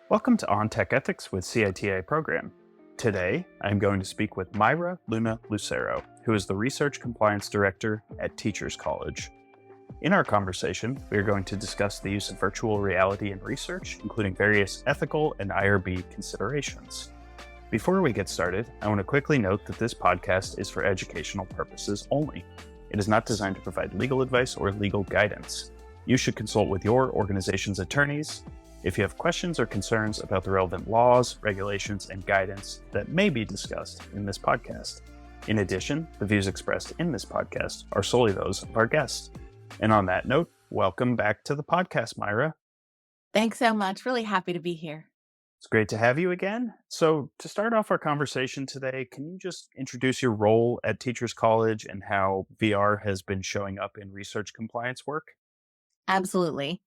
Welcome to On Tech Ethics with CITA program. Today, I'm going to speak with Myra Luna-Lucero, who is the Research Compliance Director at Teachers College. In our conversation, we are going to discuss the use of virtual reality in research, including various ethical and IRB considerations. Before we get started, I want to quickly note that this podcast is for educational purposes only. It is not designed to provide legal advice or legal guidance. You should consult with your organization's attorneys if you have questions or concerns about the relevant laws, regulations, and guidance that may be discussed in this podcast. In addition, the views expressed in this podcast are solely those of our guests. And on that note, welcome back to the podcast, Myra. Thanks so much. Really happy to be here. It's great to have you again. So to start off our conversation today, can you just introduce your role at Teachers College and how VR has been showing up in research compliance work? Absolutely.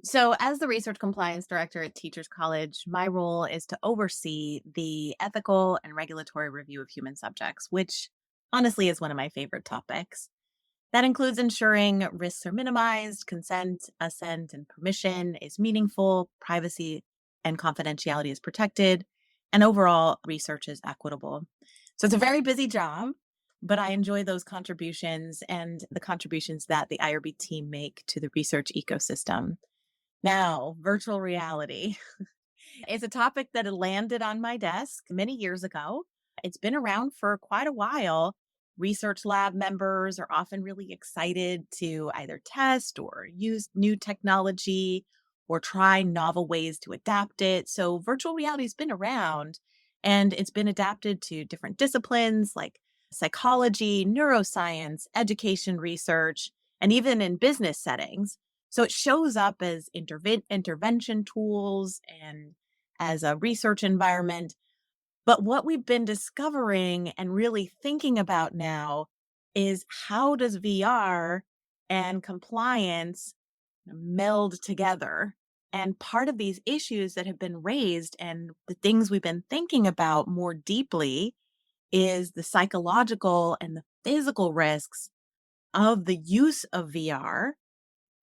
So, as the Research Compliance Director at Teachers College, my role is to oversee the ethical and regulatory review of human subjects, which honestly is one of my favorite topics. That includes ensuring risks are minimized, consent, assent, and permission is meaningful, privacy and confidentiality is protected, and overall research is equitable. So, it's a very busy job, but I enjoy those contributions and the contributions that the IRB team make to the research ecosystem. Now, virtual reality is a topic that had landed on my desk many years ago. It's been around for quite a while. Research lab members are often really excited to either test or use new technology or try novel ways to adapt it. So, virtual reality has been around and it's been adapted to different disciplines like psychology, neuroscience, education research, and even in business settings. So it shows up as intervention tools and as a research environment. But what we've been discovering and really thinking about now is how does VR and compliance meld together? And part of these issues that have been raised and the things we've been thinking about more deeply is the psychological and the physical risks of the use of VR,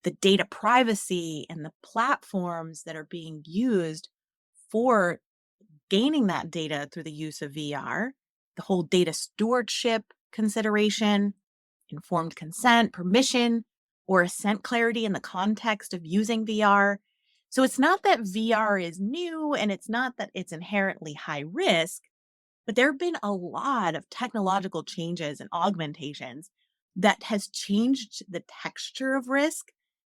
the data privacy and the platforms that are being used for gaining that data through the use of VR, the whole data stewardship consideration, informed consent, permission, or assent clarity in the context of using VR. So it's not that VR is new and it's not that it's inherently high risk, but there have been a lot of technological changes and augmentations that has changed the texture of risk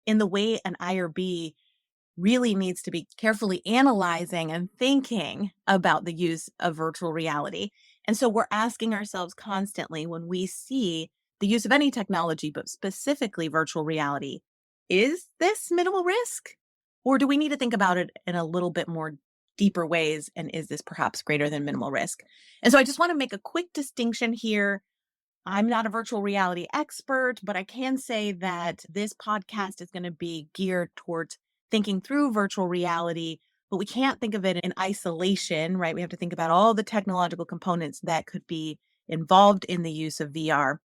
in the way an IRB really needs to be carefully analyzing and thinking about the use of virtual reality. And so we're asking ourselves constantly when we see the use of any technology, but specifically virtual reality, is this minimal risk? Or do we need to think about it in a little bit more deeper ways? And is this perhaps greater than minimal risk? And so I just want to make a quick distinction here. I'm not a virtual reality expert, but I can say that this podcast is going to be geared towards thinking through virtual reality, but we can't think of it in isolation, right? We have to think about all the technological components that could be involved in the use of VR.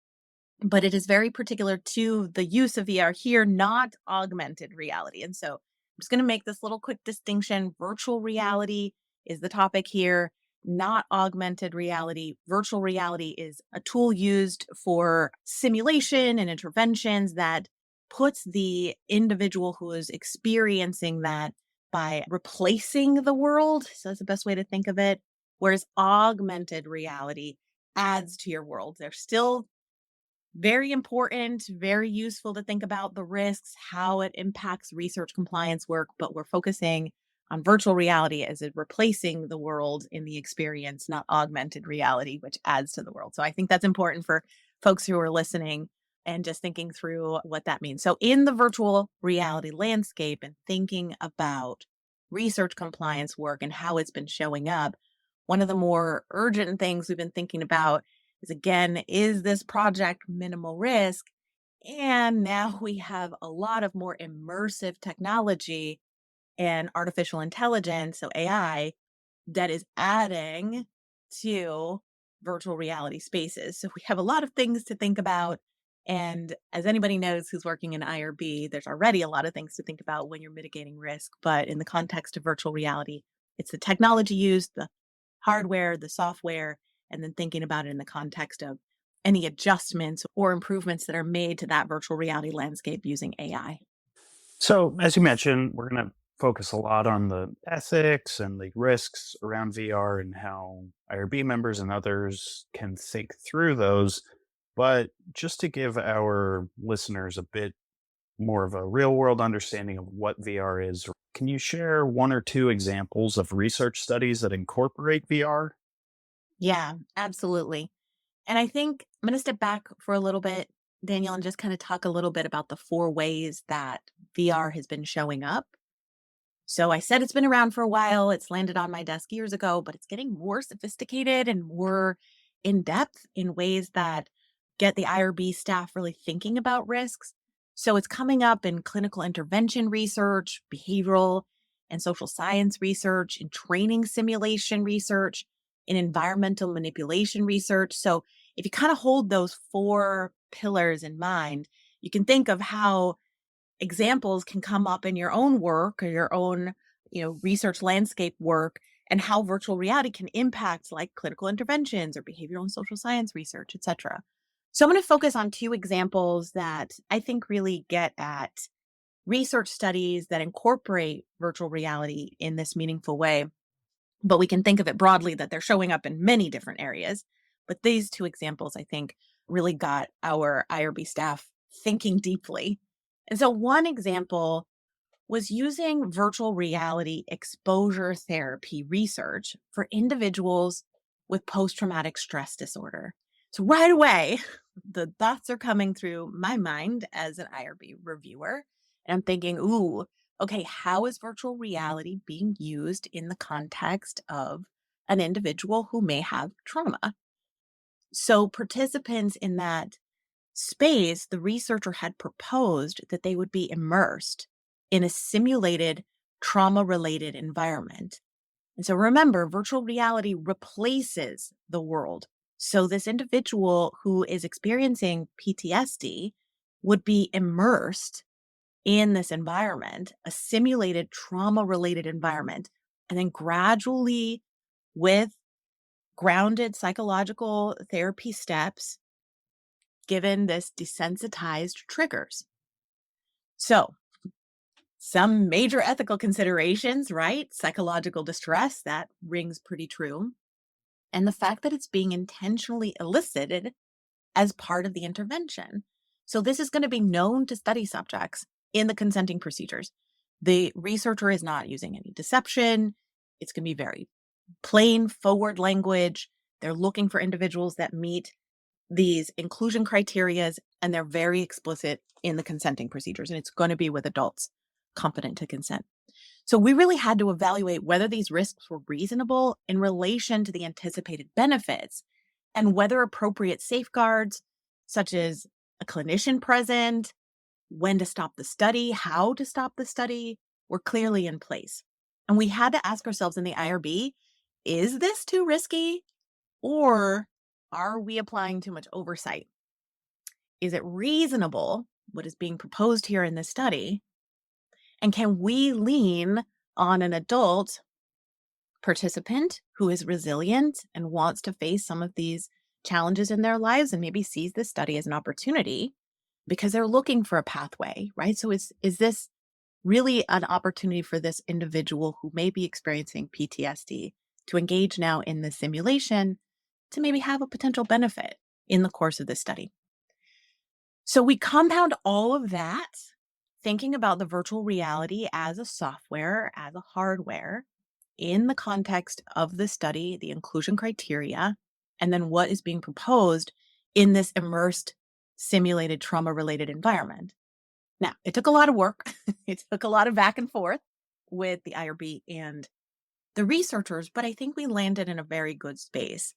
But it is very particular to the use of VR here, not augmented reality. And so I'm just going to make this little quick distinction. Virtual reality is the topic here, not augmented reality. Virtual reality is a tool used for simulation and interventions that puts the individual who is experiencing that by replacing the world. So that's the best way to think of it. Whereas augmented reality adds to your world. They're still very important, very useful to think about the risks, how it impacts research compliance work, but we're focusing on virtual reality as it replacing the world in the experience, not augmented reality, which adds to the world. So I think that's important for folks who are listening and just thinking through what that means. So in the virtual reality landscape and thinking about research compliance work and how it's been showing up, one of the more urgent things we've been thinking about is again, is this project minimal risk? And now we have a lot of more immersive technology and artificial intelligence, so AI, that is adding to virtual reality spaces. So we have a lot of things to think about. And as anybody knows who's working in IRB, there's already a lot of things to think about when you're mitigating risk. But in the context of virtual reality, it's the technology used, the hardware, the software, and then thinking about it in the context of any adjustments or improvements that are made to that virtual reality landscape using AI. So, as you mentioned, we're going to focus a lot on the ethics and the risks around VR and how IRB members and others can think through those. But just to give our listeners a bit more of a real world understanding of what VR is, can you share one or two examples of research studies that incorporate VR? Yeah, absolutely. And I think I'm going to step back for a little bit, Daniel, and just kind of talk a little bit about the four ways that VR has been showing up. So I said it's been around for a while. It's landed on my desk years ago, but it's getting more sophisticated and more in depth in ways that get the IRB staff really thinking about risks. So it's coming up in clinical intervention research, behavioral and social science research, in training simulation research, in environmental manipulation research. So if you kind of hold those four pillars in mind, you can think of how examples can come up in your own work or your own, research landscape work, and how virtual reality can impact like clinical interventions or behavioral and social science research, etc. So I'm going to focus on two examples that I think really get at research studies that incorporate virtual reality in this meaningful way, but we can think of it broadly that they're showing up in many different areas. But these two examples, I think, really got our IRB staff thinking deeply. And so, one example was using virtual reality exposure therapy research for individuals with post traumatic stress disorder. So, right away, the thoughts are coming through my mind as an IRB reviewer. And I'm thinking, ooh, okay, how is virtual reality being used in the context of an individual who may have trauma? So, participants in that space, the researcher had proposed that they would be immersed in a simulated trauma related environment. And so remember, virtual reality replaces the world. So this individual who is experiencing PTSD would be immersed in this environment, a simulated trauma related environment, and then gradually, with grounded psychological therapy steps, given this desensitized triggers. So, some major ethical considerations, right? Psychological distress, that rings pretty true. And the fact that it's being intentionally elicited as part of the intervention. So, this is going to be known to study subjects in the consenting procedures. The researcher is not using any deception. It's going to be very plain, forward language. They're looking for individuals that meet these inclusion criterias, and they're very explicit in the consenting procedures, and it's going to be with adults competent to consent. So we really had to evaluate whether these risks were reasonable in relation to the anticipated benefits, and whether appropriate safeguards, such as a clinician present, when to stop the study, how to stop the study, were clearly in place. And we had to ask ourselves in the IRB, is this too risky? Or are we applying too much oversight? Is it reasonable, what is being proposed here in this study? And can we lean on an adult participant who is resilient and wants to face some of these challenges in their lives and maybe sees this study as an opportunity because they're looking for a pathway, right? So is this really an opportunity for this individual who may be experiencing PTSD to engage now in the simulation to maybe have a potential benefit in the course of this study? So we compound all of that, thinking about the virtual reality as a software, as a hardware, in the context of the study, the inclusion criteria, and then what is being proposed in this immersed, simulated trauma related environment. Now, it took a lot of work. It took a lot of back and forth with the IRB and the researchers, but I think we landed in a very good space.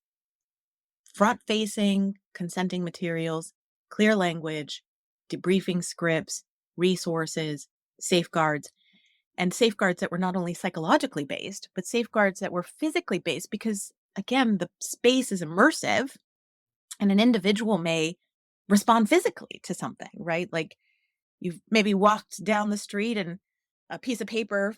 Front facing, consenting materials, clear language, debriefing scripts, resources, safeguards, and safeguards that were not only psychologically based, but safeguards that were physically based because, again, the space is immersive and an individual may respond physically to something, right? Like you've maybe walked down the street and a piece of paper,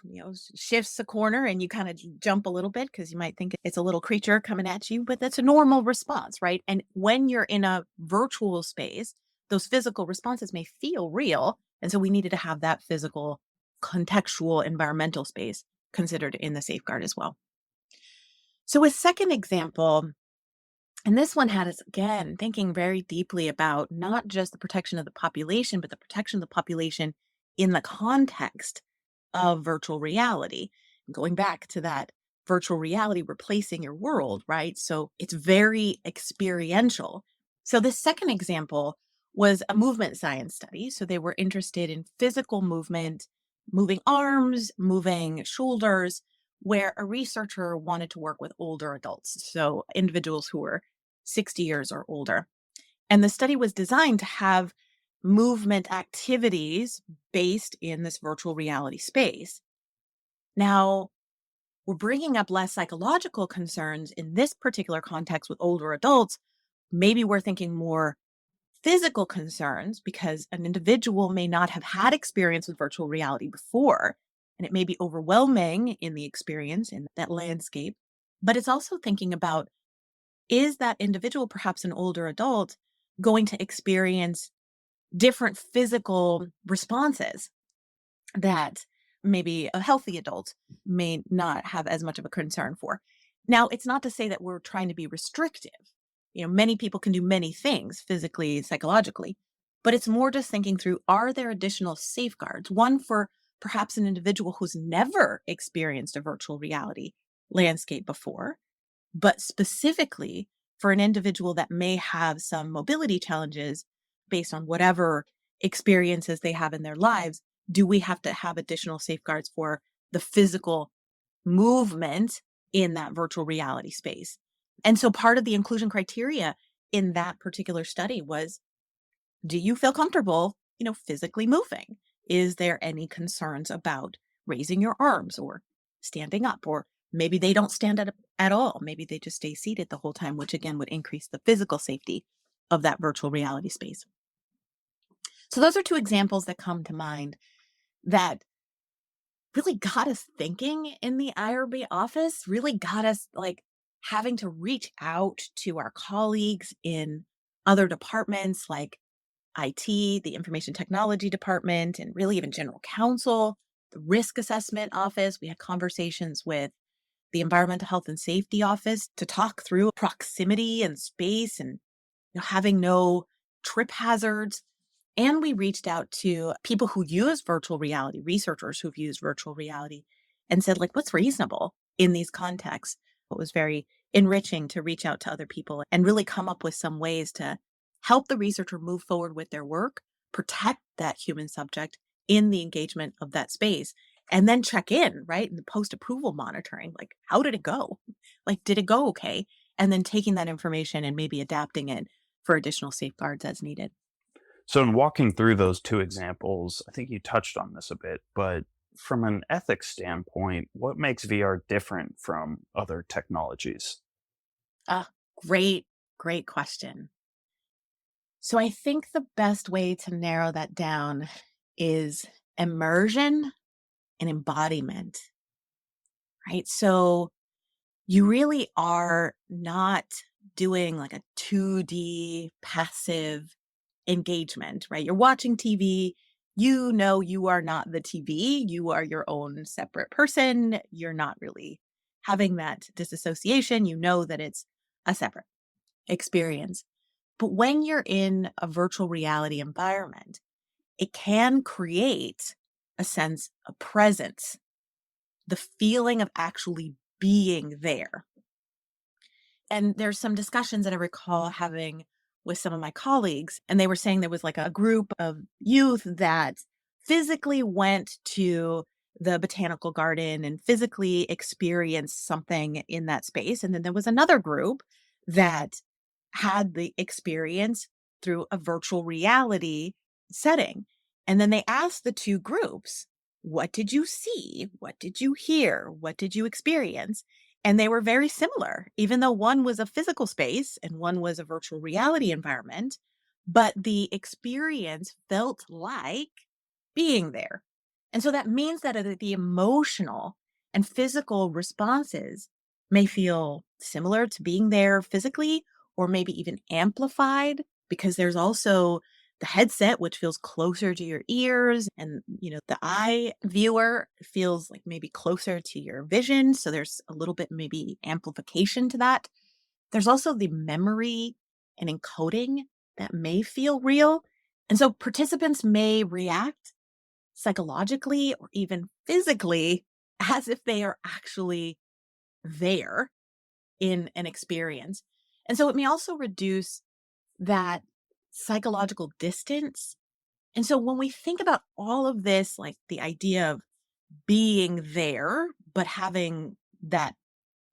shifts a corner and you kind of jump a little bit because you might think it's a little creature coming at you, but that's a normal response, right? And when you're in a virtual space, those physical responses may feel real. And so we needed to have that physical, contextual, environmental space considered in the safeguard as well. So, a second example, and this one had us again thinking very deeply about not just the protection of the population, but the protection of the population in the context of virtual reality. Going back to that virtual reality replacing your world, right? So it's very experiential. So this second example was a movement science study. So they were interested in physical movement, moving arms, moving shoulders, where a researcher wanted to work with older adults. So individuals who were 60 years or older. And the study was designed to have movement activities based in this virtual reality space. Now, we're bringing up less psychological concerns in this particular context with older adults. Maybe we're thinking more physical concerns because an individual may not have had experience with virtual reality before, and it may be overwhelming in the experience in that landscape. But it's also thinking about, is that individual, perhaps an older adult, going to experience different physical responses that maybe a healthy adult may not have as much of a concern for? Now, it's not to say that we're trying to be restrictive. Many people can do many things physically, psychologically, but it's more just thinking through, are there additional safeguards? One for perhaps an individual who's never experienced a virtual reality landscape before, but specifically for an individual that may have some mobility challenges based on whatever experiences they have in their lives. Do we have to have additional safeguards for the physical movement in that virtual reality space? And so part of the inclusion criteria in that particular study was, do you feel comfortable, physically moving? Is there any concerns about raising your arms or standing up? Or maybe they don't stand up at all. Maybe they just stay seated the whole time, which again would increase the physical safety of that virtual reality space. So those are two examples that come to mind that really got us thinking in the IRB office, really got us like having to reach out to our colleagues in other departments like IT, the information technology department, and really even general counsel, the risk assessment office. We had conversations with the environmental health and safety office to talk through proximity and space and having no trip hazards. And we reached out to people who use virtual reality, researchers who've used virtual reality, and said, like, what's reasonable in these contexts? It was very enriching to reach out to other people and really come up with some ways to help the researcher move forward with their work, protect that human subject in the engagement of that space, and then check in, right? In the post approval monitoring, like, how did it go? Like, did it go okay? And then taking that information and maybe adapting it for additional safeguards as needed. So, in walking through those two examples, I think you touched on this a bit, but from an ethics standpoint, what makes VR different from other technologies? Ah, great question. So I think the best way to narrow that down is immersion and embodiment, right? So you really are not doing like a 2D passive engagement, right? You're watching TV. You are not the TV. You are your own separate person. You're not really having that disassociation. You know that it's a separate experience. But when you're in a virtual reality environment, it can create a sense of presence, the feeling of actually being there. And there's some discussions that I recall having with some of my colleagues, and they were saying there was like a group of youth that physically went to the botanical garden and physically experienced something in that space. And then there was another group that had the experience through a virtual reality setting. And then they asked the two groups, what did you see? What did you hear? What did you experience? And they were very similar, even though one was a physical space and one was a virtual reality environment. but the experience felt like being there. And so that means that the emotional and physical responses may feel similar to being there physically, or maybe even amplified, because there's also the headset, which feels closer to your ears, and the eye viewer feels like maybe closer to your vision. So there's a little bit maybe amplification to that. There's also the memory and encoding that may feel real. And so participants may react psychologically or even physically as if they are actually there in an experience. And so it may also reduce that psychological distance. And so when we think about all of this, like the idea of being there, but having that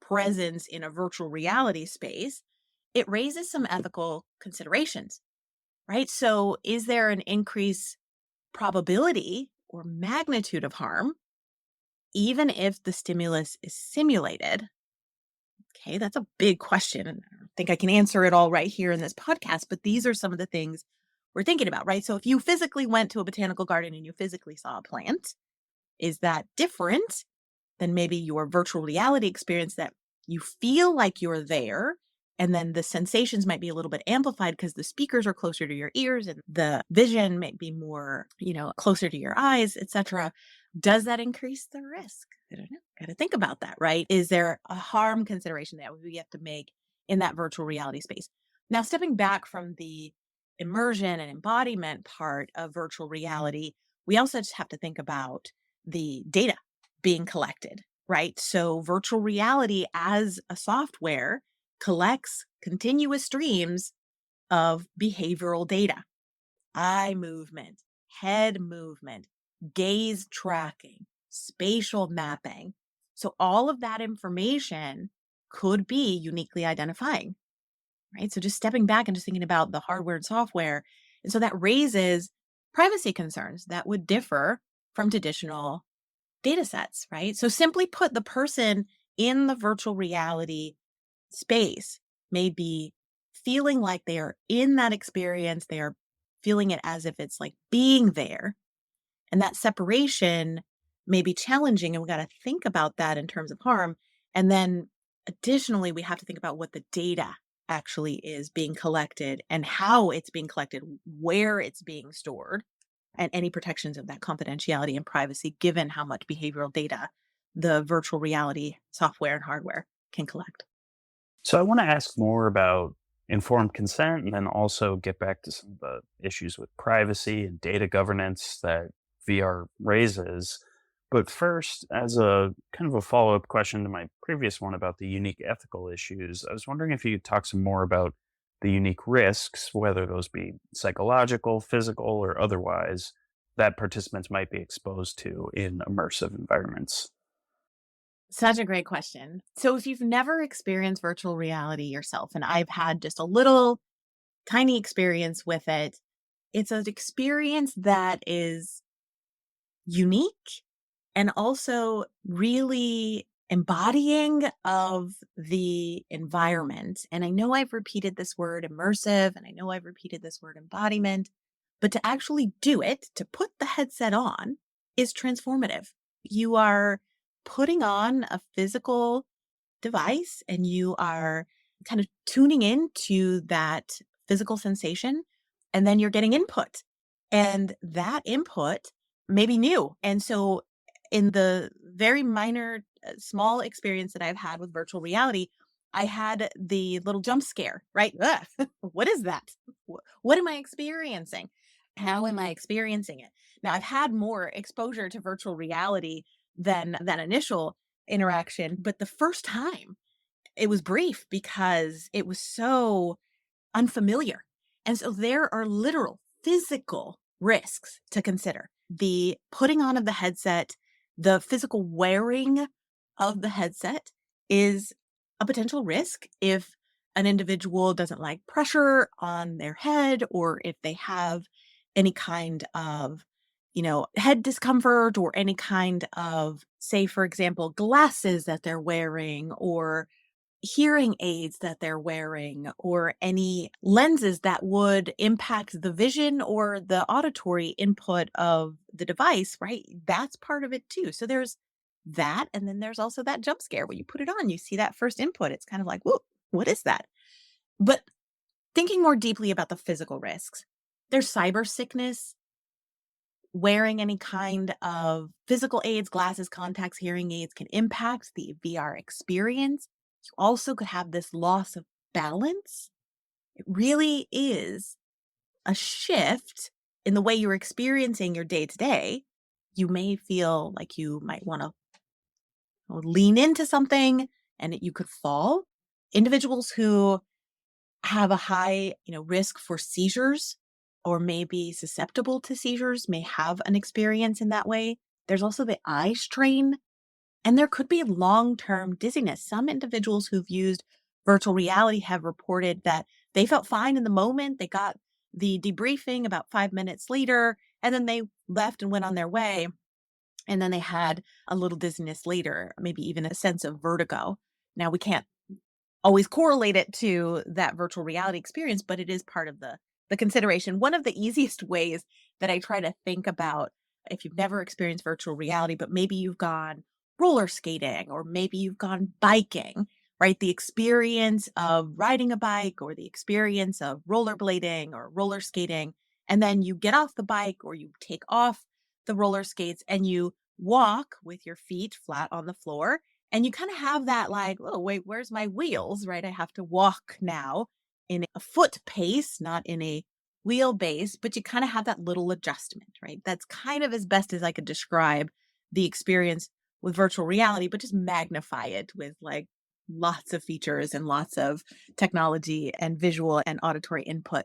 presence in a virtual reality space, it raises some ethical considerations, right? So, is there an increased probability or magnitude of harm, even if the stimulus is simulated? Okay, that's a big question. And I don't think I can answer it all right here in this podcast, but these are some of the things we're thinking about, right? So, if you physically went to a botanical garden and you physically saw a plant, is that different than maybe your virtual reality experience, that you feel like you're there, and then the sensations might be a little bit amplified because the speakers are closer to your ears and the vision might be more, closer to your eyes, etc. Does that increase the risk? I don't know. Got to think about that, right? Is there a harm consideration that we have to make in that virtual reality space? Now, stepping back from the immersion and embodiment part of virtual reality, we also just have to think about the data being collected, right? So virtual reality as a software collects continuous streams of behavioral data, eye movement, head movement, gaze tracking, spatial mapping. So all of that information could be uniquely identifying, right? So just stepping back and just thinking about the hardware and software. And so that raises privacy concerns that would differ from traditional data sets, right? So simply put, the person in the virtual reality space may be feeling like they are in that experience. They are feeling it as if it's like being there. And that separation may be challenging. And we got to think about that in terms of harm. And then additionally, we have to think about what the data actually is being collected and how it's being collected, where it's being stored, and any protections of that confidentiality and privacy, given how much behavioral data the virtual reality software and hardware can collect. So I want to ask more about informed consent and then also get back to some of the issues with privacy and data governance that VR raises. But first, as a kind of a follow up question to my previous one about the unique ethical issues, I was wondering if you could talk some more about the unique risks, whether those be psychological, physical, or otherwise, that participants might be exposed to in immersive environments. Such a great question. So, if you've never experienced virtual reality yourself, and I've had just a little tiny experience with it, it's an experience that is unique and also really embodying of the environment. And I know I've repeated this word immersive and I know I've repeated this word embodiment, but to actually do it, to put the headset on, is transformative. You are putting on a physical device and you are kind of tuning into that physical sensation, and then you're getting input, and that input may be new. And so in the very minor small experience that I've had with virtual reality, I had the little jump scare, right? Ugh, what is that? What am I experiencing? How am I experiencing it? Now, I've had more exposure to virtual reality than that initial interaction, but the first time it was brief because it was so unfamiliar. And so there are literal physical risks to consider. The putting on of the headset, the physical wearing of the headset is a potential risk if an individual doesn't like pressure on their head, or if they have any kind of head discomfort, or any kind of, say, for example, glasses that they're wearing, or hearing aids that they're wearing or any lenses that would impact the vision or the auditory input of the device, right? That's part of it too. So there's that. And then there's also that jump scare. When you put it on, you see that first input. It's kind of like, whoa, what is that? But thinking more deeply about the physical risks, there's cyber sickness. Wearing any kind of physical aids, glasses, contacts, hearing aids can impact the VR experience. You also could have this loss of balance. It really is a shift in the way you're experiencing your day to day. You may feel like you might want to lean into something and you could fall. Individuals who have a high, risk for seizures or may be susceptible to seizures may have an experience in that way. There's also the eye strain, and there could be long-term dizziness. Some individuals who've used virtual reality have reported that they felt fine in the moment. They got the debriefing about 5 minutes later, and then they left and went on their way. And then they had a little dizziness later, maybe even a sense of vertigo. Now, we can't always correlate it to that virtual reality experience, but it is part of the consideration. One of the easiest ways that I try to think about if you've never experienced virtual reality, but maybe you've gone roller skating or maybe you've gone biking, right? The experience of riding a bike or the experience of rollerblading or roller skating, and then you get off the bike or you take off the roller skates and you walk with your feet flat on the floor and you kind of have that like, oh, wait, where's my wheels, right? I have to walk now in a foot pace, not in a wheelbase, but you kind of have that little adjustment, right? That's kind of as best as I could describe the experience with virtual reality, but just magnify it with like lots of features and lots of technology and visual and auditory input.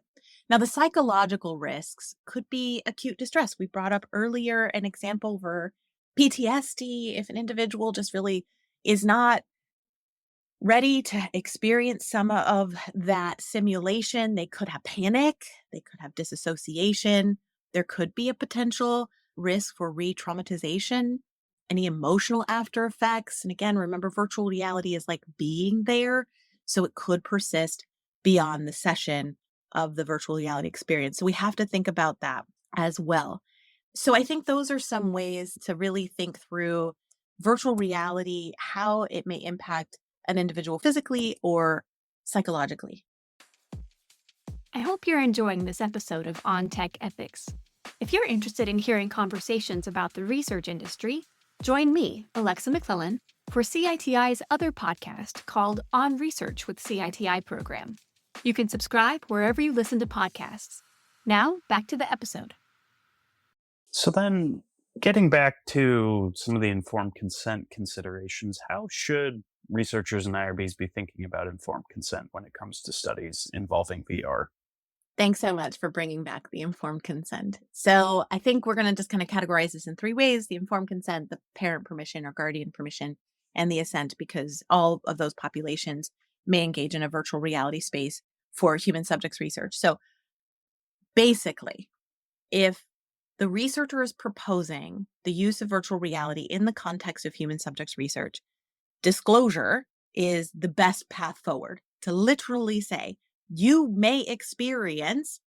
Now, the psychological risks could be acute distress. We brought up earlier an example for PTSD. If an individual just really is not ready to experience some of that simulation, they could have panic, they could have disassociation, there could be a potential risk for re-traumatization, any emotional after effects. And again, remember, virtual reality is like being there, so it could persist beyond the session of the virtual reality experience. So we have to think about that as well. So I think those are some ways to really think through virtual reality, how it may impact an individual physically or psychologically. I hope you're enjoying this episode of On Tech Ethics. If you're interested in hearing conversations about the research industry, join me, Alexa McClellan, for CITI's other podcast called On Research with CITI program. You can subscribe wherever you listen to podcasts. Now, back to the episode. So then, getting back to some of the informed consent considerations, how should researchers and IRBs be thinking about informed consent when it comes to studies involving VR? Thanks so much for bringing back the informed consent. So I think we're going to just kind of categorize this in three ways: the informed consent, the parent permission or guardian permission, and the assent, because all of those populations may engage in a virtual reality space for human subjects research. So basically, if the researcher is proposing the use of virtual reality in the context of human subjects research, disclosure is the best path forward to literally say, you may experience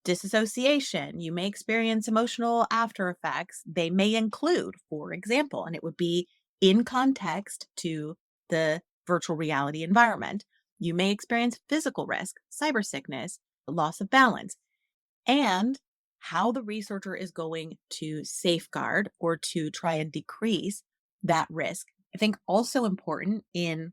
disassociation, you may experience emotional after effects. They may include, for example, and it would be in context to the virtual reality environment, you may experience physical risk, cyber sickness, loss of balance, and how the researcher is going to safeguard or to try and decrease that risk. I think also important in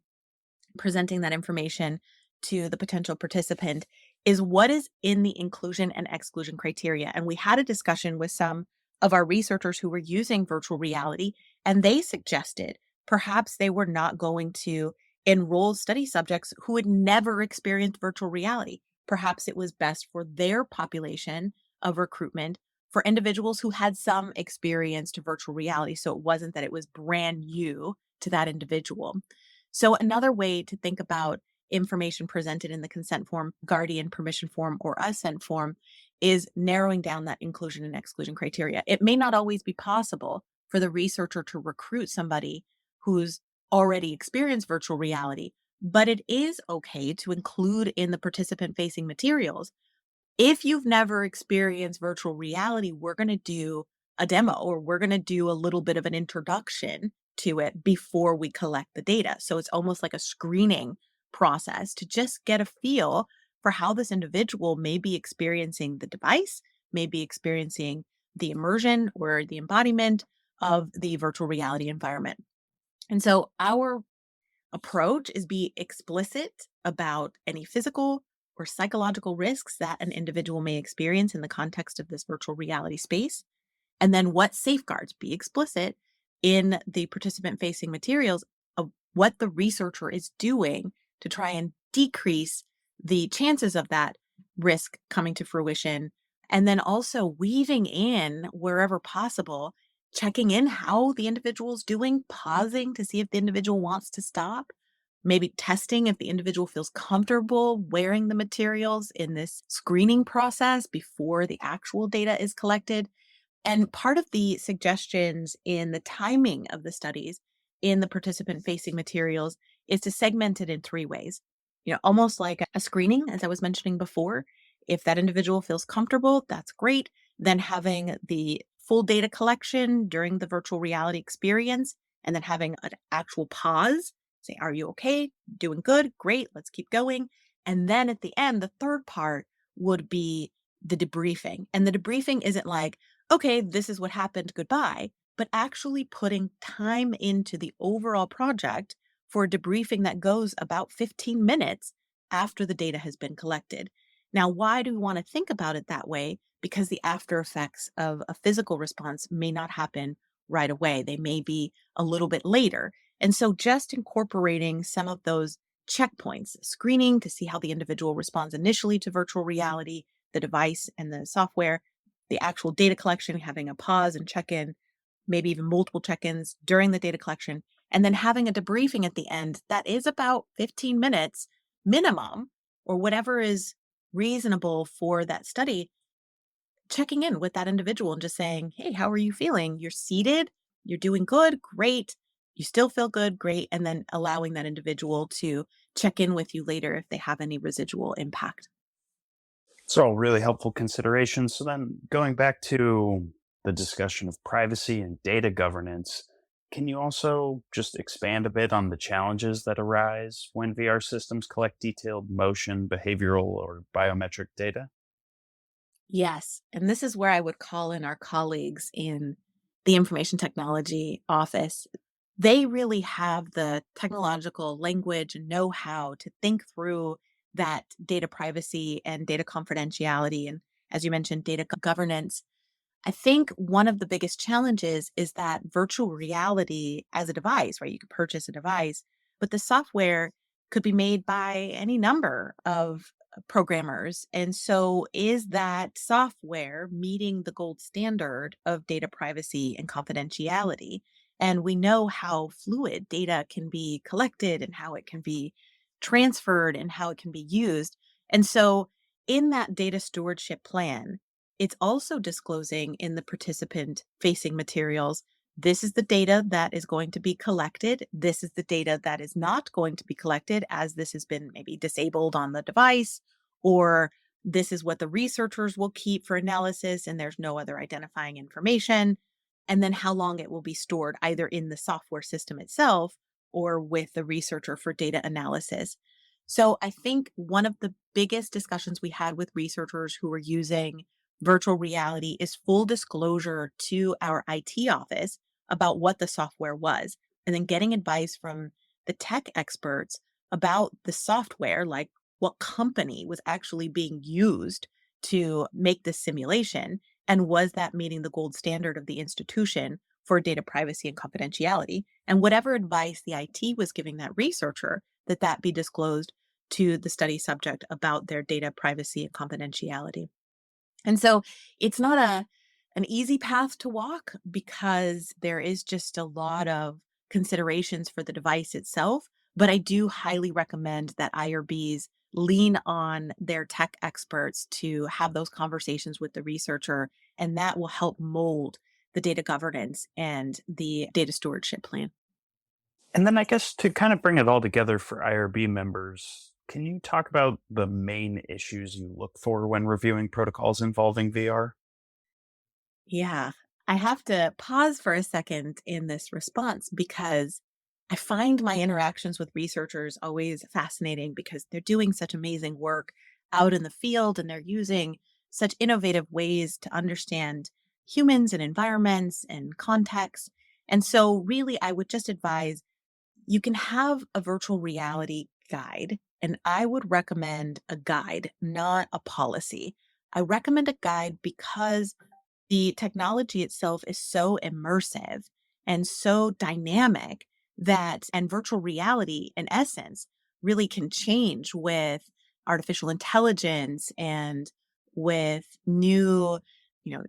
presenting that information to the potential participant is what is in the inclusion and exclusion criteria. And we had a discussion with some of our researchers who were using virtual reality, and they suggested perhaps they were not going to enroll study subjects who had never experienced virtual reality. Perhaps it was best for their population of recruitment for individuals who had some experience to virtual reality. So it wasn't that it was brand new to that individual. So another way to think about information presented in the consent form, guardian permission form, or assent form is narrowing down that inclusion and exclusion criteria. It may not always be possible for the researcher to recruit somebody who's already experienced virtual reality, but it is okay to include in the participant facing materials. If you've never experienced virtual reality, we're going to do a demo or we're going to do a little bit of an introduction to it before we collect the data. So it's almost like a screening process to just get a feel for how this individual may be experiencing the device, may be experiencing the immersion or the embodiment of the virtual reality environment. And so our approach is be explicit about any physical or psychological risks that an individual may experience in the context of this virtual reality space. And then what safeguards, be explicit in the participant facing materials of what the researcher is doing to try and decrease the chances of that risk coming to fruition. And then also weaving in wherever possible, checking in how the individual is doing, pausing to see if the individual wants to stop, maybe testing if the individual feels comfortable wearing the materials in this screening process before the actual data is collected. And part of the suggestions in the timing of the studies in the participant facing materials is to segment it in three ways. Almost like a screening, as I was mentioning before. If that individual feels comfortable, that's great. Then having the full data collection during the virtual reality experience, and then having an actual pause. Say, are you okay? Doing good? Great. Let's keep going. And then at the end, the third part would be the debriefing. And the debriefing isn't like, okay, this is what happened, goodbye, but actually putting time into the overall project for a debriefing that goes about 15 minutes after the data has been collected. Now, why do we want to think about it that way? Because the after effects of a physical response may not happen right away. They may be a little bit later. And so just incorporating some of those checkpoints, screening to see how the individual responds initially to virtual reality, the device and the software, the actual data collection, having a pause and check in, maybe even multiple check ins during the data collection, and then having a debriefing at the end that is about 15 minutes minimum or whatever is reasonable for that study, checking in with that individual and just saying, hey, how are you feeling? You're seated, you're doing good, great. You still feel good, great. And then allowing that individual to check in with you later if they have any residual impact. It's all really helpful considerations. So then going back to the discussion of privacy and data governance, can you also just expand a bit on the challenges that arise when VR systems collect detailed motion, behavioral, or biometric data? Yes. And this is where I would call in our colleagues in the information technology office. They really have the technological language and know how to think through that data privacy and data confidentiality. And as you mentioned, data governance. I think one of the biggest challenges is that virtual reality as a device, right? You could purchase a device, but the software could be made by any number of programmers. And so, is that software meeting the gold standard of data privacy and confidentiality? And we know how fluid data can be collected and how it can be transferred and how it can be used. And so, in that data stewardship plan, it's also disclosing in the participant facing materials, this is the data that is going to be collected. This is the data that is not going to be collected as this has been maybe disabled on the device, or this is what the researchers will keep for analysis and there's no other identifying information. And then how long it will be stored either in the software system itself or with the researcher for data analysis. So I think one of the biggest discussions we had with researchers who were using virtual reality is full disclosure to our IT office about what the software was, and then getting advice from the tech experts about the software, like what company was actually being used to make this simulation, and was that meeting the gold standard of the institution for data privacy and confidentiality, and whatever advice the IT was giving that researcher, that be disclosed to the study subject about their data privacy and confidentiality. And so it's not an easy path to walk because there is just a lot of considerations for the device itself, but I do highly recommend that IRBs lean on their tech experts to have those conversations with the researcher, and that will help mold the data governance and the data stewardship plan. And then I guess to kind of bring it all together for IRB members, can you talk about the main issues you look for when reviewing protocols involving VR? Yeah, I have to pause for a second in this response because I find my interactions with researchers always fascinating because they're doing such amazing work out in the field and they're using such innovative ways to understand humans and environments and contexts. And so, really, I would just advise you can have a virtual reality guide, and I would recommend a guide, not a policy. I recommend a guide because the technology itself is so immersive and so dynamic that and virtual reality in essence really can change with artificial intelligence and with new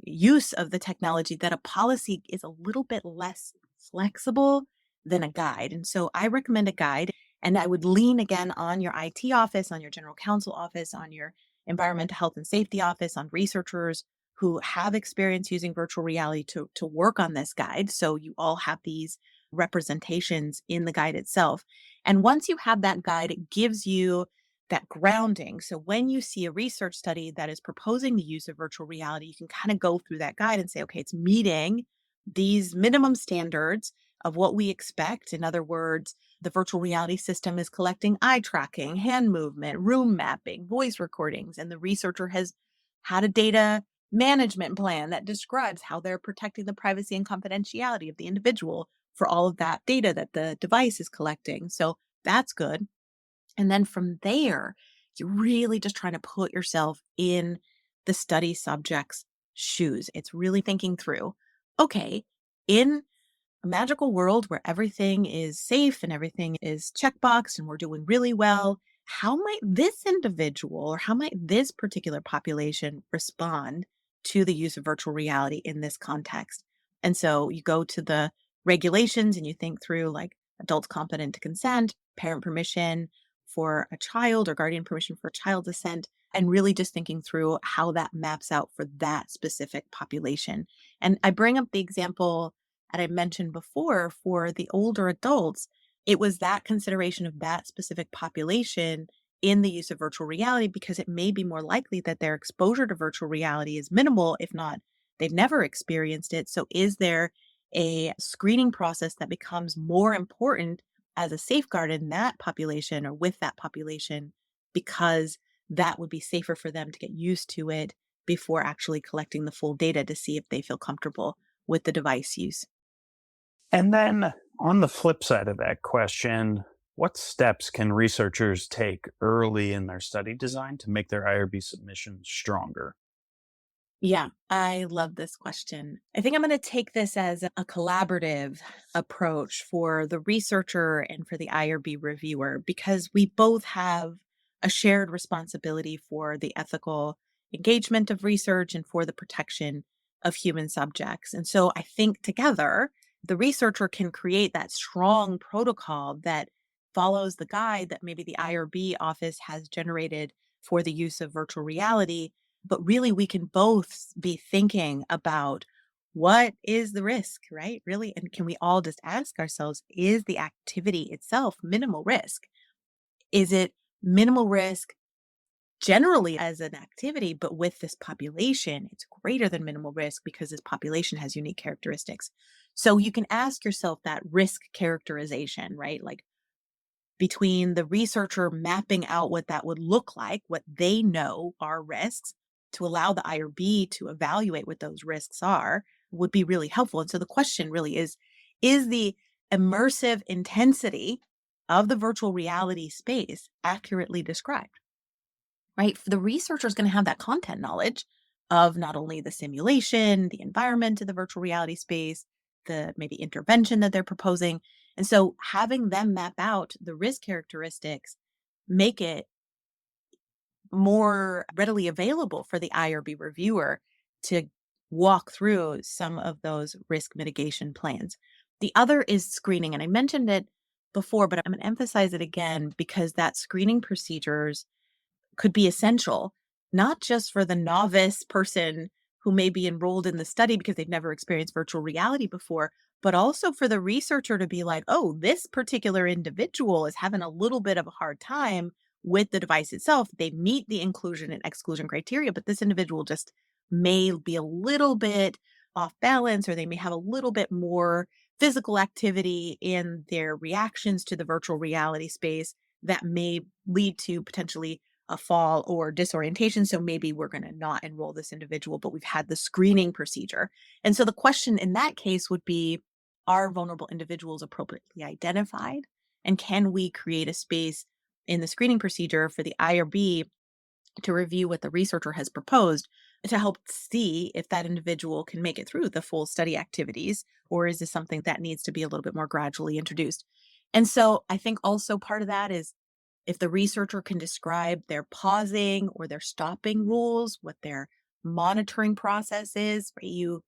use of the technology, that a policy is a little bit less flexible than a guide. And so I recommend a guide, and I would lean again on your IT office, on your general counsel office, on your environmental health and safety office, on researchers who have experience using virtual reality to work on this guide. So you all have these representations in the guide itself. And once you have that guide, it gives you that grounding. So when you see a research study that is proposing the use of virtual reality, you can kind of go through that guide and say, okay, it's meeting these minimum standards of what we expect. In other words, the virtual reality system is collecting eye tracking, hand movement, room mapping, voice recordings, and the researcher has had a data management plan that describes how they're protecting the privacy and confidentiality of the individual for all of that data that the device is collecting. So that's good. And then from there, you're really just trying to put yourself in the study subject's shoes. It's really thinking through, okay, in a magical world where everything is safe and everything is checkboxed and we're doing really well, how might this individual or how might this particular population respond to the use of virtual reality in this context? And so you go to the regulations and you think through like adults competent to consent, parent permission for a child or guardian permission for a child's assent, and really just thinking through how that maps out for that specific population. And I bring up the example that I mentioned before for the older adults. It was that consideration of that specific population in the use of virtual reality because it may be more likely that their exposure to virtual reality is minimal, if not, they've never experienced it. So, is there a screening process that becomes more important as a safeguard in that population or with that population because that would be safer for them to get used to it before actually collecting the full data to see if they feel comfortable with the device use? And then on the flip side of that question, what steps can researchers take early in their study design to make their IRB submissions stronger? Yeah, I love this question. I think I'm going to take this as a collaborative approach for the researcher and for the IRB reviewer because we both have a shared responsibility for the ethical engagement of research and for the protection of human subjects. And so I think together, the researcher can create that strong protocol that follows the guide that maybe the IRB office has generated for the use of virtual reality, but really we can both be thinking about what is the risk, right? Really, and can we all just ask ourselves, is the activity itself minimal risk? Is it minimal risk generally as an activity, but with this population it's greater than minimal risk because this population has unique characteristics? So you can ask yourself that risk characterization, right? Like between the researcher mapping out what that would look like, what they know are risks, to allow the IRB to evaluate what those risks are, would be really helpful. And so the question really is the immersive intensity of the virtual reality space accurately described? Right? The researcher is going to have that content knowledge of not only the simulation, the environment of the virtual reality space, the maybe intervention that they're proposing. And so having them map out the risk characteristics make it more readily available for the IRB reviewer to walk through some of those risk mitigation plans. The other is screening. And I mentioned it before, but I'm going to emphasize it again because that screening procedures could be essential, not just for the novice person who may be enrolled in the study because they've never experienced virtual reality before, but also for the researcher to be like, oh, this particular individual is having a little bit of a hard time with the device itself. They meet the inclusion and exclusion criteria, but this individual just may be a little bit off balance, or they may have a little bit more physical activity in their reactions to the virtual reality space that may lead to potentially a fall or disorientation. So maybe we're going to not enroll this individual, but we've had the screening procedure. And so the question in that case would be, are vulnerable individuals appropriately identified? And can we create a space in the screening procedure for the IRB to review what the researcher has proposed to help see if that individual can make it through the full study activities, or is this something that needs to be a little bit more gradually introduced? And so I think also part of that is if the researcher can describe their pausing or their stopping rules, what their monitoring process is, right? You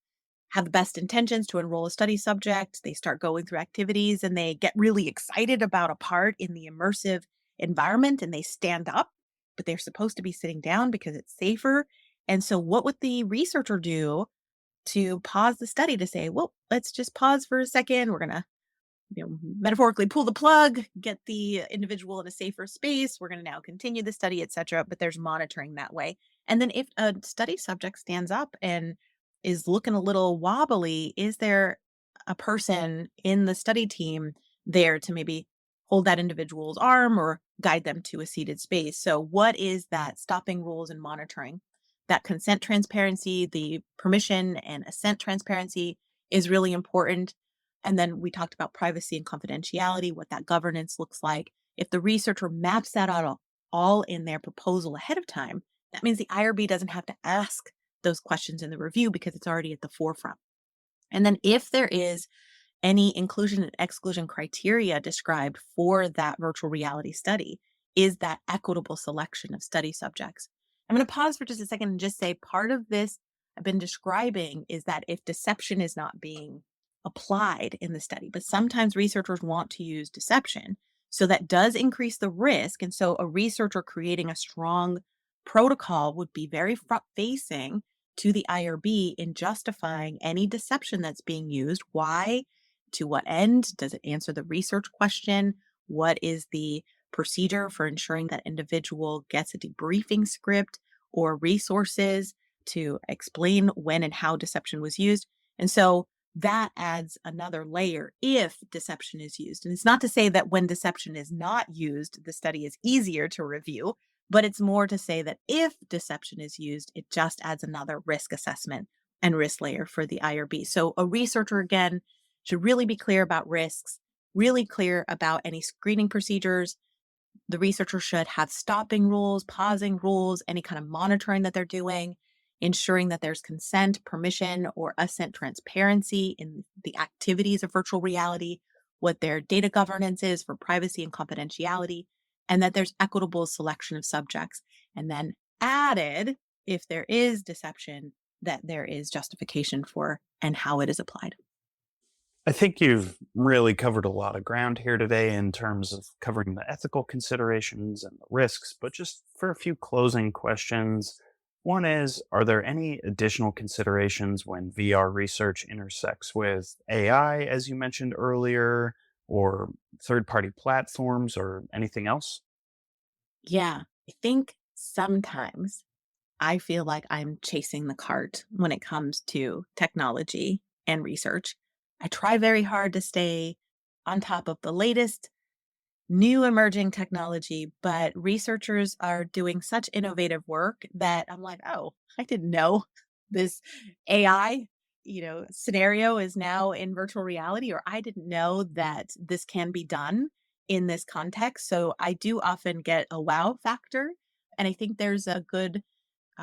have the best intentions to enroll a study subject. They start going through activities and they get really excited about a part in the immersive environment and they stand up, but they're supposed to be sitting down because it's safer. And so, what would the researcher do to pause the study to say, well, let's just pause for a second? We're going to metaphorically pull the plug, get the individual in a safer space. We're going to now continue the study, et cetera. But there's monitoring that way. And then if a study subject stands up and is looking a little wobbly, is there a person in the study team there to maybe hold that individual's arm or guide them to a seated space? So what is that stopping rules and monitoring? That consent transparency, the permission and assent transparency is really important. And then we talked about privacy and confidentiality, what that governance looks like. If the researcher maps that out all in their proposal ahead of time, that means the IRB doesn't have to ask those questions in the review because it's already at the forefront. And then if there is any inclusion and exclusion criteria described for that virtual reality study, is that equitable selection of study subjects? I'm going to pause for just a second and just say part of this I've been describing is that if deception is not being applied in the study, but sometimes researchers want to use deception. So that does increase the risk. And so a researcher creating a strong protocol would be very front facing to the IRB in justifying any deception that's being used. Why? To what end? Does it answer the research question? What is the procedure for ensuring that individual gets a debriefing script or resources to explain when and how deception was used? And so that adds another layer if deception is used. And it's not to say that when deception is not used, the study is easier to review, but it's more to say that if deception is used, it just adds another risk assessment and risk layer for the IRB. So a researcher, again, should really be clear about risks, really clear about any screening procedures. The researcher should have stopping rules, pausing rules, any kind of monitoring that they're doing, ensuring that there's consent, permission, or assent transparency in the activities of virtual reality, what their data governance is for privacy and confidentiality, and that there's equitable selection of subjects. And then added, if there is deception, that there is justification for and how it is applied. I think you've really covered a lot of ground here today in terms of covering the ethical considerations and the risks, but just for a few closing questions. One is, are there any additional considerations when VR research intersects with AI, as you mentioned earlier, or third-party platforms or anything else? Yeah, I think sometimes I feel like I'm chasing the cart when it comes to technology and research. I try very hard to stay on top of the latest new emerging technology, but researchers are doing such innovative work that I'm like, oh, I didn't know this AI, scenario is now in virtual reality, or I didn't know that this can be done in this context. So I do often get a wow factor. And I think there's a good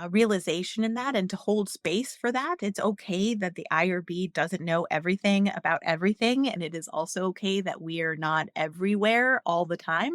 realization in that and to hold space for that. It's okay that the IRB doesn't know everything about everything. And it is also okay that we are not everywhere all the time.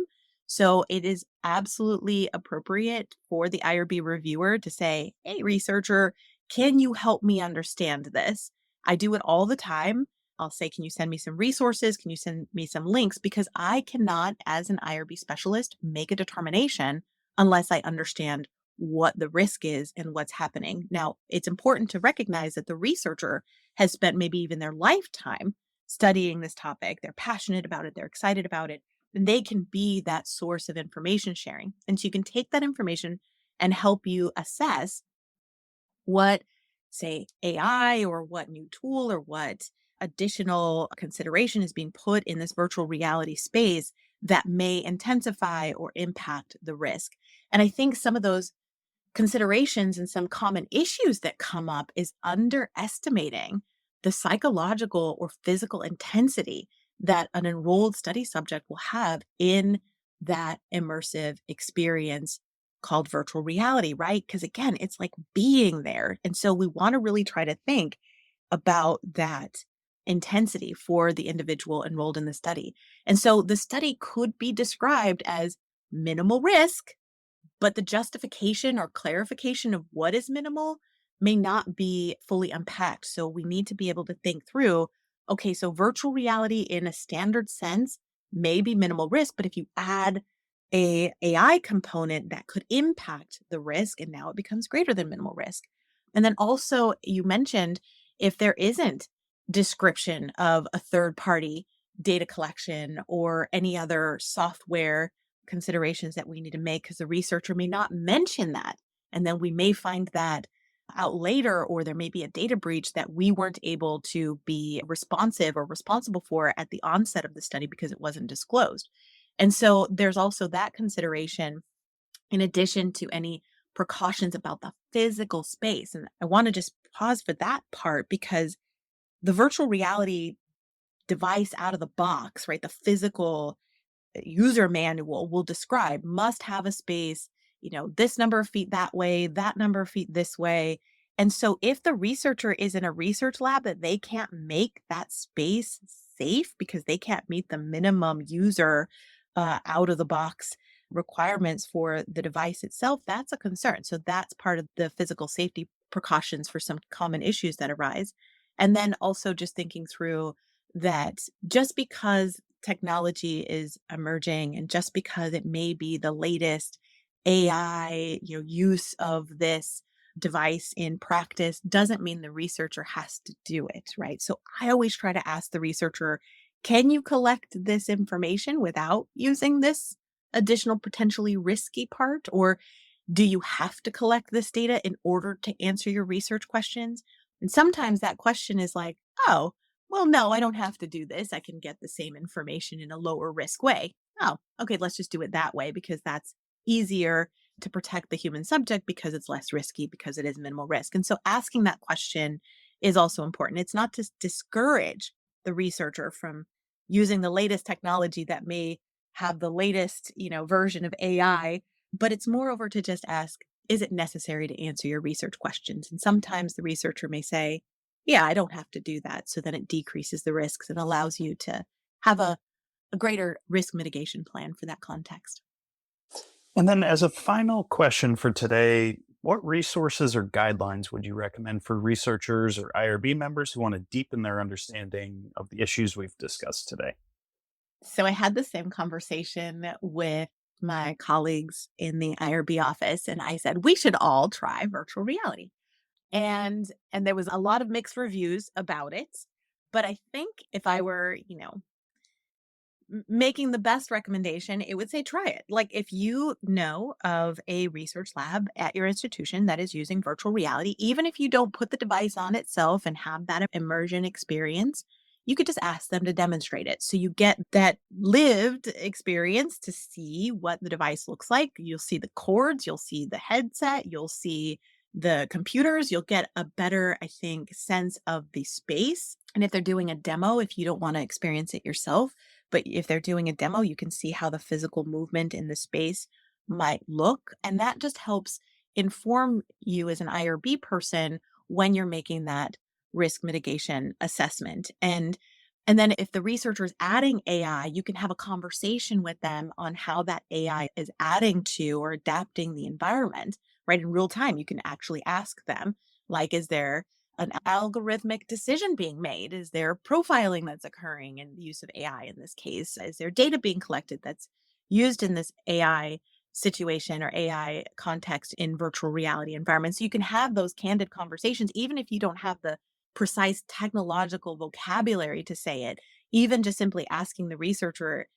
So it is absolutely appropriate for the IRB reviewer to say, hey, researcher, can you help me understand this? I do it all the time. I'll say, can you send me some resources? Can you send me some links? Because I cannot, as an IRB specialist, make a determination unless I understand what the risk is and what's happening. Now, it's important to recognize that the researcher has spent maybe even their lifetime studying this topic, they're passionate about it, they're excited about it, then they can be that source of information sharing. And so you can take that information and help you assess what, say, AI or what new tool or what additional consideration is being put in this virtual reality space that may intensify or impact the risk. And I think some of those considerations and some common issues that come up is underestimating the psychological or physical intensity that an enrolled study subject will have in that immersive experience called virtual reality, right? Because again, it's like being there. And so we want to really try to think about that intensity for the individual enrolled in the study. And so the study could be described as minimal risk, but the justification or clarification of what is minimal may not be fully unpacked. So we need to be able to think through, okay, so virtual reality in a standard sense may be minimal risk, but if you add a AI component that could impact the risk, and now it becomes greater than minimal risk. And then also you mentioned if there isn't description of a third party data collection or any other software considerations that we need to make because the researcher may not mention that. And then we may find that out later, or there may be a data breach that we weren't able to be responsive or responsible for at the onset of the study because it wasn't disclosed. And so there's also that consideration in addition to any precautions about the physical space. And I want to just pause for that part because the virtual reality device out of the box, right? The physical user manual will describe must have a space, this number of feet that way, that number of feet this way. And so if the researcher is in a research lab that they can't make that space safe because they can't meet the minimum user out of the box requirements for the device itself, that's a concern. So that's part of the physical safety precautions for some common issues that arise. And then also just thinking through that just because technology is emerging and just because it may be the latest AI, use of this device in practice doesn't mean the researcher has to do it, right? So I always try to ask the researcher, can you collect this information without using this additional potentially risky part? Or do you have to collect this data in order to answer your research questions? And sometimes that question is like, oh, well, no, I don't have to do this. I can get the same information in a lower risk way. Oh, okay, let's just do it that way because that's easier to protect the human subject because it's less risky because it is minimal risk. And so asking that question is also important. It's not to discourage the researcher from using the latest technology that may have the latest, version of AI, but it's moreover to just ask, is it necessary to answer your research questions? And sometimes the researcher may say, yeah, I don't have to do that. So then it decreases the risks and allows you to have a greater risk mitigation plan for that context. And then, as a final question for today, what resources or guidelines would you recommend for researchers or IRB members who want to deepen their understanding of the issues we've discussed today? So I had the same conversation with my colleagues in the IRB office, and I said, we should all try virtual reality. And there was a lot of mixed reviews about it. But I think if I were, making the best recommendation, it would say try it. Like if you know of a research lab at your institution that is using virtual reality, even if you don't put the device on itself and have that immersion experience, you could just ask them to demonstrate it. So you get that lived experience to see what the device looks like. You'll see the cords, you'll see the headset, you'll see the computers, you'll get a better, I think, sense of the space. And if they're doing a demo, if you don't want to experience it yourself, but if they're doing a demo, you can see how the physical movement in the space might look. And that just helps inform you as an IRB person when you're making that risk mitigation assessment. And then if the researcher is adding AI, you can have a conversation with them on how that AI is adding to or adapting the environment, right? In real time, you can actually ask them, like, is there an algorithmic decision being made? Is there profiling that's occurring in the use of AI in this case? Is there data being collected that's used in this AI situation or AI context in virtual reality environments? So you can have those candid conversations, even if you don't have the precise technological vocabulary to say it, even just simply asking the researcher,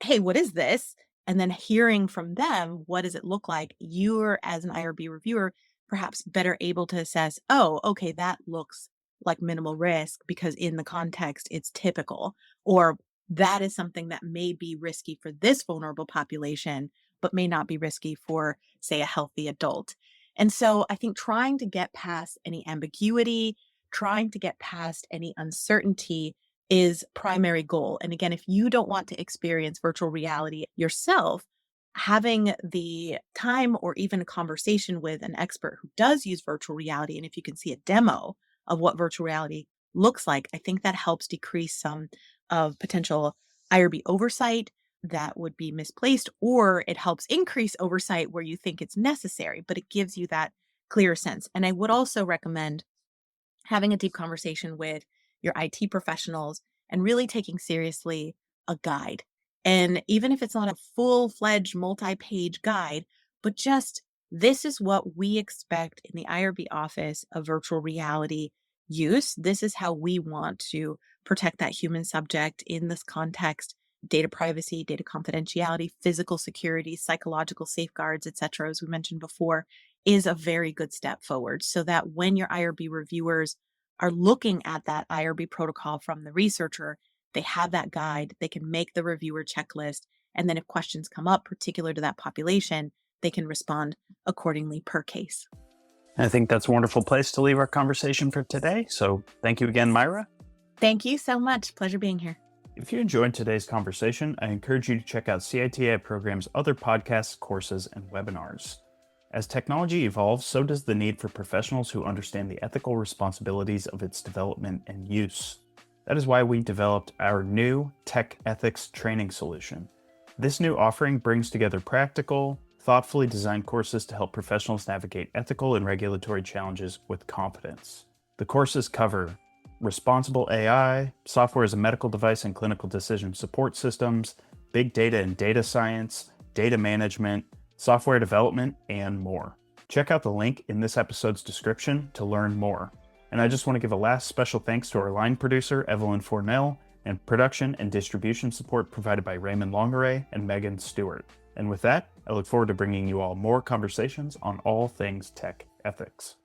hey, what is this? And then hearing from them, what does it look like? You're, as an IRB reviewer, perhaps better able to assess, oh, okay, that looks like minimal risk because in the context it's typical, or that is something that may be risky for this vulnerable population, but may not be risky for, say, a healthy adult. And so I think trying to get past any ambiguity, trying to get past any uncertainty is primary goal. And again, if you don't want to experience virtual reality yourself, having the time or even a conversation with an expert who does use virtual reality, and if you can see a demo of what virtual reality looks like, I think that helps decrease some of potential IRB oversight that would be misplaced, or it helps increase oversight where you think it's necessary, but it gives you that clear sense. And I would also recommend having a deep conversation with your IT professionals and really taking seriously a guide. And even if it's not a full-fledged multi-page guide, but just this is what we expect in the IRB office of virtual reality use. This is how we want to protect that human subject in this context: data privacy, data confidentiality, physical security, psychological safeguards, et cetera, as we mentioned before, is a very good step forward, so that when your IRB reviewers are looking at that IRB protocol from the researcher, they have that guide, they can make the reviewer checklist, and then if questions come up particular to that population, they can respond accordingly per case. I think that's a wonderful place to leave our conversation for today. So thank you again, Myra. Thank you so much. Pleasure being here. If you enjoyed today's conversation, I encourage you to check out CITA program's other podcasts, courses, and webinars. As technology evolves, so does the need for professionals who understand the ethical responsibilities of its development and use. That is why we developed our new Tech Ethics training solution. This new offering brings together practical, thoughtfully designed courses to help professionals navigate ethical and regulatory challenges with confidence. The courses cover responsible AI, software as a medical device and clinical decision support systems, big data and data science, data management, software development, and more. Check out the link in this episode's description to learn more. And I just want to give a last special thanks to our line producer, Evelyn Fornell, and production and distribution support provided by Raymond Longeray and Megan Stewart. And with that, I look forward to bringing you all more conversations on all things tech ethics.